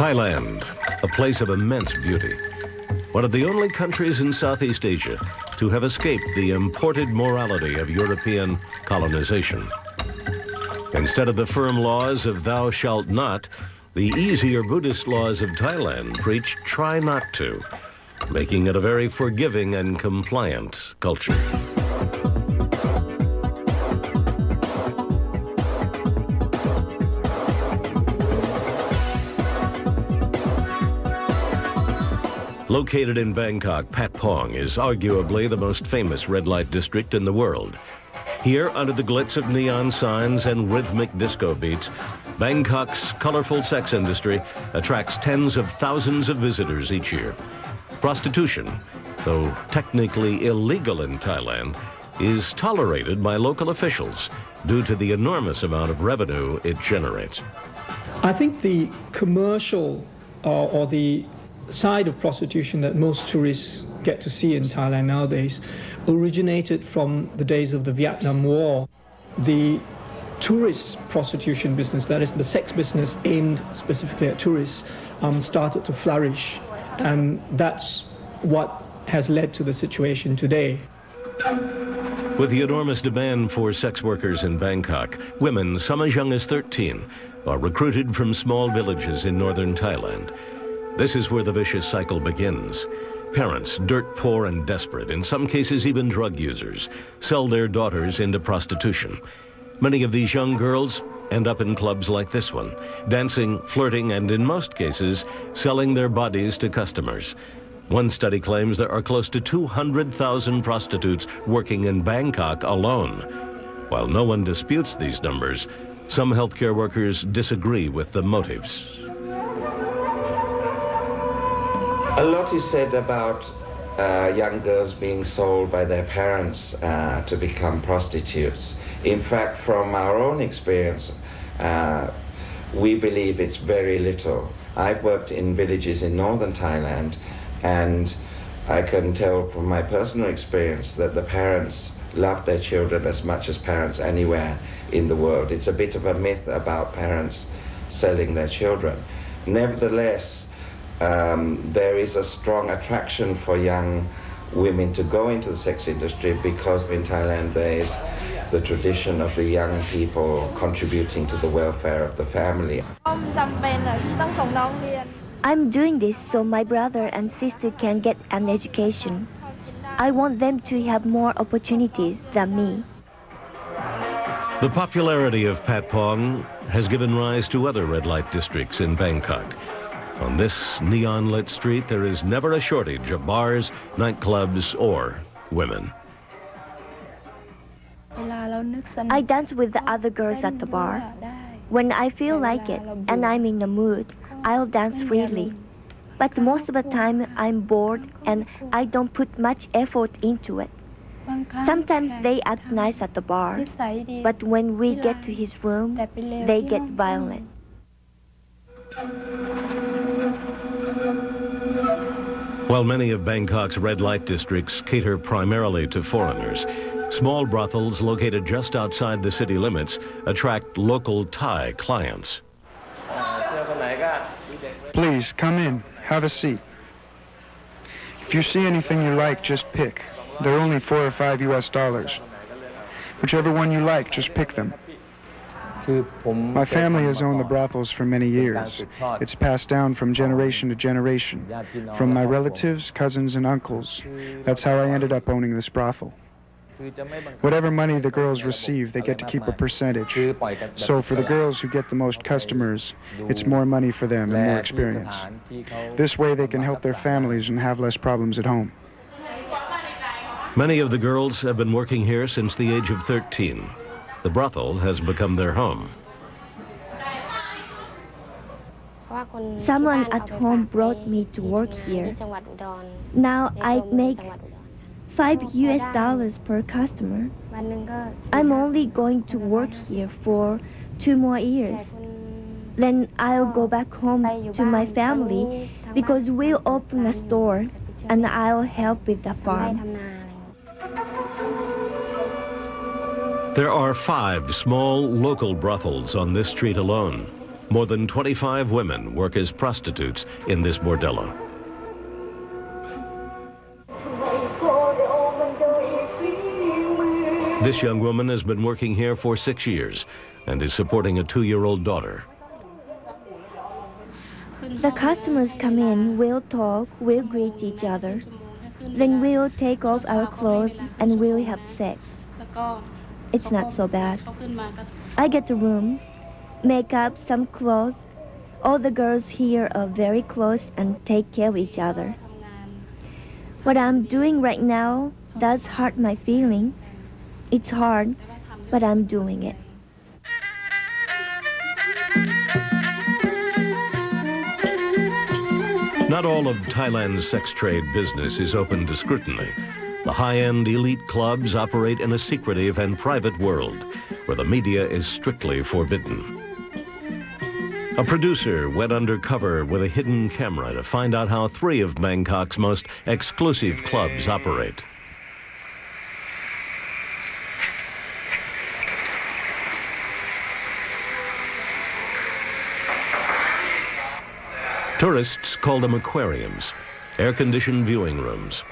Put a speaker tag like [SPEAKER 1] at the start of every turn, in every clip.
[SPEAKER 1] Thailand, a place of immense beauty. One of the only countries in Southeast Asia to have escaped the imported morality of European colonization. Instead of the firm laws of thou shalt not, the easier Buddhist laws of Thailand preach try not to, making it a very forgiving and compliant culture. Located in Bangkok, Pat Pong is arguably the most famous red light district in the world. Here, under the glitz of neon signs and rhythmic disco beats, Bangkok's colorful sex industry attracts tens of thousands of visitors each year. Prostitution, though technically illegal in Thailand, is tolerated by local officials due to the enormous amount of revenue it generates.
[SPEAKER 2] I think the commercial or the side of prostitution that most tourists get to see in Thailand nowadays originated from the days of the Vietnam War. The tourist prostitution business, that is the sex business aimed specifically at tourists, started to flourish, and that's what has led to the situation today.
[SPEAKER 1] With the enormous demand for sex workers in Bangkok, women, some as young as 13, are recruited from small villages in northern Thailand. This is where the vicious cycle begins. Parents, dirt poor and desperate, in some cases even drug users, sell their daughters into prostitution. Many of these young girls end up in clubs like this one, dancing, flirting, and in most cases, selling their bodies to customers. One study claims there are close to 200,000 prostitutes working in Bangkok alone. While no one disputes these numbers, some healthcare workers disagree with the motives.
[SPEAKER 3] A lot is said about young girls being sold by their parents to become prostitutes. In fact, from our own experience, we believe it's very little. I've worked in villages in northern Thailand, and I can tell from my personal experience that the parents love their children as much as parents anywhere in the world. It's a bit of a myth about parents selling their children. Nevertheless, there is a strong attraction for young women to go into the sex industry because in Thailand there is the tradition of the young people contributing to the welfare of the family.
[SPEAKER 4] I'm doing this so my brother and sister can get an education. I want them to have more opportunities than me.
[SPEAKER 1] The popularity of Pat Pong has given rise to other red light districts in Bangkok. On this neon-lit street, there is never a shortage of bars, nightclubs, or women.
[SPEAKER 4] I dance with the other girls at the bar. When I feel like it and I'm in the mood, I'll dance freely. But most of the time, I'm bored and I don't put much effort into it. Sometimes they act nice at the bar, but when we get to his room, they get violent.
[SPEAKER 1] While many of Bangkok's red light districts cater primarily to foreigners, small brothels located just outside the city limits attract local Thai clients.
[SPEAKER 5] Please, come in. Have a seat. If you see anything you like, just pick. They're only $4 or $5 US. Whichever one you like, just pick them. My family has owned the brothels for many years. It's passed down from generation to generation, from my relatives, cousins, and uncles. That's how I ended up owning this brothel. Whatever money the girls receive, they get to keep a percentage. So for the girls who get the most customers, it's more money for them and more experience. This way they can help their families and have less problems at home.
[SPEAKER 1] Many of the girls have been working here since the age of 13. The brothel has become their home.
[SPEAKER 4] Someone at home brought me to work here. Now I make $5 US per customer. I'm only going to work here for 2 more years. Then I'll go back home to my family because we'll open a store and I'll help with the farm.
[SPEAKER 1] There are 5 small local brothels on this street alone. More than 25 women work as prostitutes in this bordello. This young woman has been working here for 6 years and is supporting a 2-year-old daughter.
[SPEAKER 4] The customers come in, we'll talk, we'll greet each other. Then we'll take off our clothes and we'll have sex. It's not so bad. I get a room, make up some clothes. All the girls here are very close and take care of each other. What I'm doing right now does hurt my feeling. It's hard, but I'm doing it.
[SPEAKER 1] Not all of Thailand's sex trade business is open to scrutiny. The high-end elite clubs operate in a secretive and private world where the media is strictly forbidden. A producer went undercover with a hidden camera to find out how 3 of Bangkok's most exclusive clubs operate. Tourists call them aquariums, air-conditioned viewing rooms.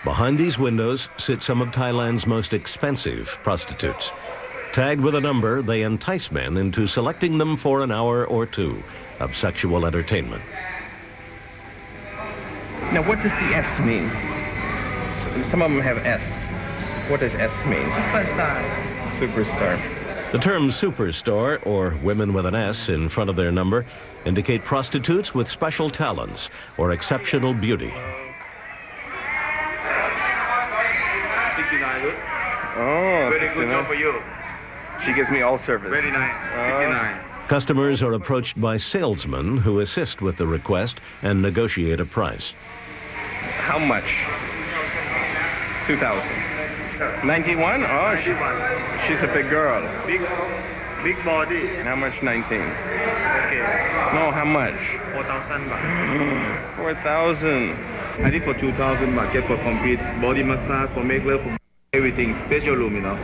[SPEAKER 1] Behind these windows sit some of Thailand's most expensive prostitutes. Tagged with a number, they entice men into selecting them for an hour or 2 of sexual entertainment.
[SPEAKER 6] Now, what does the S mean? Some of them have S. What does S mean? Superstar. Superstar.
[SPEAKER 1] The term superstar, or women with an S in front of their number, indicate prostitutes with special talents or exceptional beauty.
[SPEAKER 6] Oh, very good job for you. She gives me all service.
[SPEAKER 7] Very nice. 59.
[SPEAKER 1] Customers are approached by salesmen who assist with the request and negotiate a price.
[SPEAKER 6] How much? 2,000. 91? Oh, she's a big girl.
[SPEAKER 7] Big body.
[SPEAKER 6] How much? 19.
[SPEAKER 7] Okay.
[SPEAKER 6] No, how much?
[SPEAKER 7] 4,000 baht.
[SPEAKER 6] 4,000.
[SPEAKER 7] I think for 2,000 baht, get for complete body massage, for make love, for everything. Special room, you know.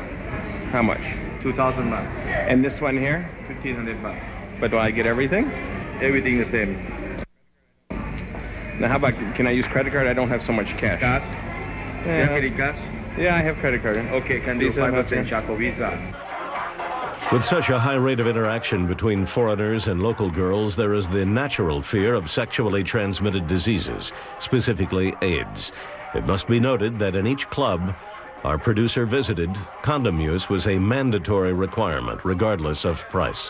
[SPEAKER 6] How much?
[SPEAKER 7] 2,000 baht.
[SPEAKER 6] And this one here?
[SPEAKER 7] 1,500 baht.
[SPEAKER 6] But do I get everything?
[SPEAKER 7] Everything the same.
[SPEAKER 6] Now, how about, can I use credit card? I don't have so much cash.
[SPEAKER 7] Cash?
[SPEAKER 6] Yeah.
[SPEAKER 7] You have credit cash?
[SPEAKER 6] Yeah, I have credit card.
[SPEAKER 7] Okay, can do
[SPEAKER 6] Visa,
[SPEAKER 7] 5% charge for Visa.
[SPEAKER 1] With such a high rate of interaction between foreigners and local girls, there is the natural fear of sexually transmitted diseases, specifically AIDS. It must be noted that in each club our producer visited, condom use was a mandatory requirement, regardless of price.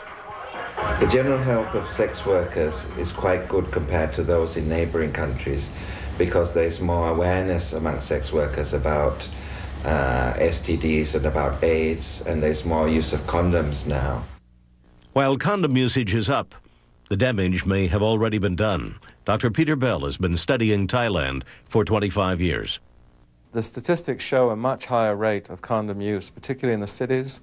[SPEAKER 3] The general health of sex workers is quite good compared to those in neighboring countries because there's more awareness among sex workers about STDs and about AIDS, and there's more use of condoms now.
[SPEAKER 1] While condom usage is up, the damage may have already been done. Dr. Peter Bell has been studying Thailand for 25 years.
[SPEAKER 8] The statistics show a much higher rate of condom use, particularly in the cities.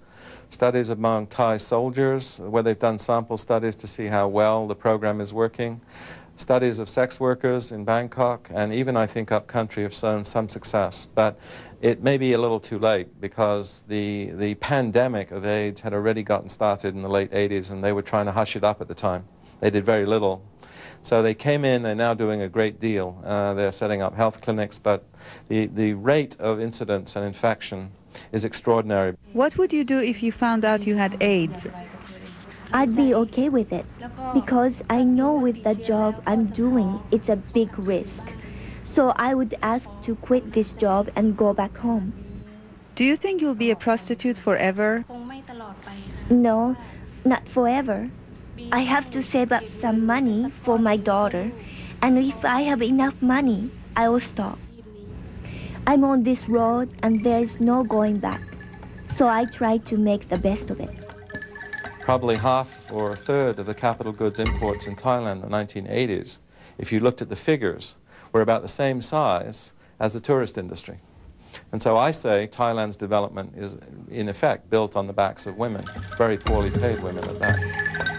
[SPEAKER 8] Studies among Thai soldiers, where they've done sample studies to see how well the program is working. Studies of sex workers in Bangkok, and even, I think, up-country have shown some success. But it may be a little too late because the pandemic of AIDS had already gotten started in the late 80s, and they were trying to hush it up at the time. They did very little. So they came in, they're now doing a great deal. They're setting up health clinics, but the rate of incidence and infection is extraordinary.
[SPEAKER 9] What would you do if you found out you had AIDS?
[SPEAKER 4] I'd be okay with it because I know with the job I'm doing, it's a big risk. So I would ask to quit this job and go back home.
[SPEAKER 9] Do you think you'll be a prostitute forever?
[SPEAKER 4] No, not forever. I have to save up some money for my daughter, and if I have enough money, I will stop. I'm on this road and there's no going back, so I try to make the best of it.
[SPEAKER 8] Probably half or a third of the capital goods imports in Thailand in the 1980s, if you looked at the figures, were about the same size as the tourist industry. And so I say Thailand's development is, in effect, built on the backs of women, very poorly paid women at that.